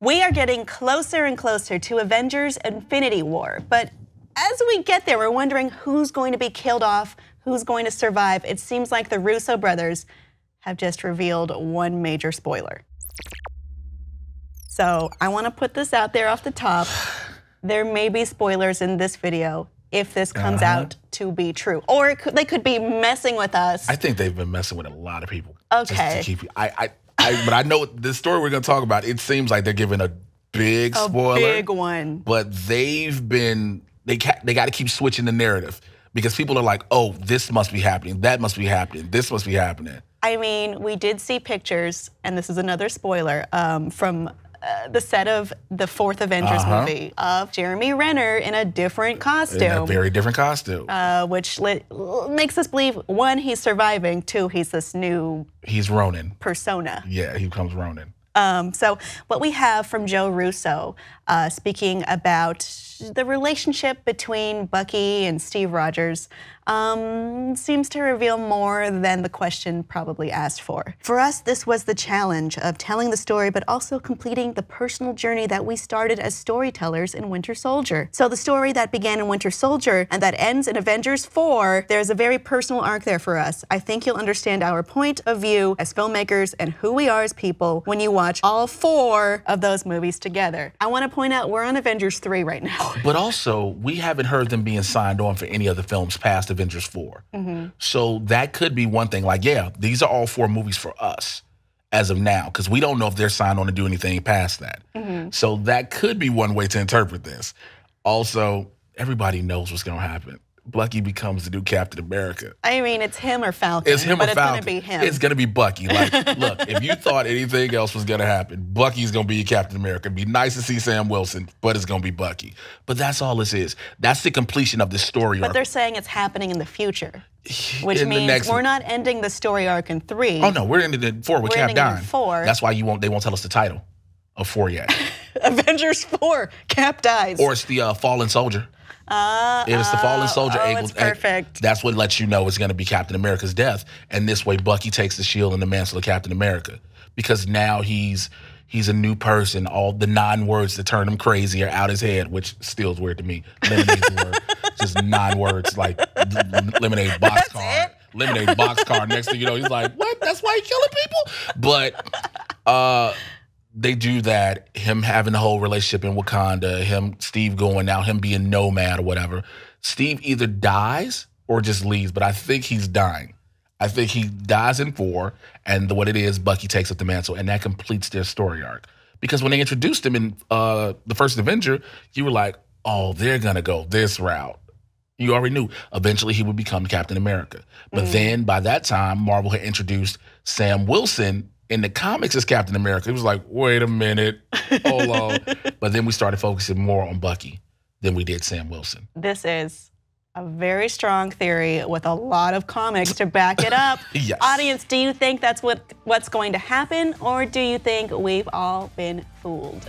We are getting closer and closer to Avengers Infinity War, but as we get there, we're wondering who's going to be killed off, who's going to survive. It seems like the Russo brothers have just revealed one major spoiler. So I want to put this out there off the top. There may be spoilers in this video if this comes out to be true. Or they could be messing with us. I think they've been messing with a lot of people. Okay. Just to keep, but I know the story we're going to talk about, it seems like they're giving a big spoiler. A big one. But they got to keep switching the narrative because people are like, oh, this must be happening, that must be happening, this must be happening. I mean, we did see pictures, and this is another spoiler, from the set of the fourth Avengers movie of Jeremy Renner in a different costume. In a very different costume. Which makes us believe, one, he's surviving, two, he's this new... He's Ronin. Persona. Yeah, he becomes Ronin. So what we have from Joe Russo speaking about the relationship between Bucky and Steve Rogers seems to reveal more than the question probably asked for. For us, this was the challenge of telling the story, but also completing the personal journey that we started as storytellers in Winter Soldier. So the story that began in Winter Soldier and that ends in Avengers 4, there's a very personal arc there for us. I think you'll understand our point of view as filmmakers and who we are as people when you watch all 4 of those movies together. I want to point out we're on Avengers 3 right now. But also, we haven't heard them being signed on for any other films past Avengers 4. So that could be one thing. Like, yeah, these are all 4 movies for us as of now, because we don't know if they're signed on to do anything past that. So that could be one way to interpret this. Also, everybody knows what's going to happen. Bucky becomes the new Captain America. I mean, it's him or Falcon. It's him or Falcon. It's going to be him. It's going to be Bucky. Like, look, if you thought anything else was going to happen, Bucky's going to be Captain America. It'd be nice to see Sam Wilson, but it's going to be Bucky. But that's all this is. That's the completion of the story arc. But they're saying it's happening in the future, which means we're not ending the story arc in 3. Oh, no, we're ending in 4 with Cap dying. 4. That's why they won't tell us the title of 4 yet. Avengers 4, Cap dies. Or it's the Fallen Soldier. It's the Fallen Soldier. It's perfect. That's what lets you know it's going to be Captain America's death. And this way, Bucky takes the shield and the mantle of Captain America. Because now he's a new person. All the 9 words that turn him crazy are out his head, which still is weird to me. Lemonade's the word. Just 9 words, like lemonade boxcar. Lemonade boxcar. Next thing you know, he's like, what? That's why he's killing people? But they do that, him having the whole relationship in Wakanda, Steve going now, him being nomad or whatever. Steve either dies or just leaves, but I think he's dying. I think he dies in 4, and what it is, Bucky takes up the mantle, and that completes their story arc. Because when they introduced him in the first Avenger, you were like, oh, they're going to go this route. You already knew eventually he would become Captain America. But then by that time, Marvel had introduced Sam Wilson in the comics as Captain America. It was like, wait a minute, hold on. But then we started focusing more on Bucky than we did Sam Wilson. This is a very strong theory with a lot of comics to back it up. Yes. Audience, do you think that's what's going to happen, or do you think we've all been fooled?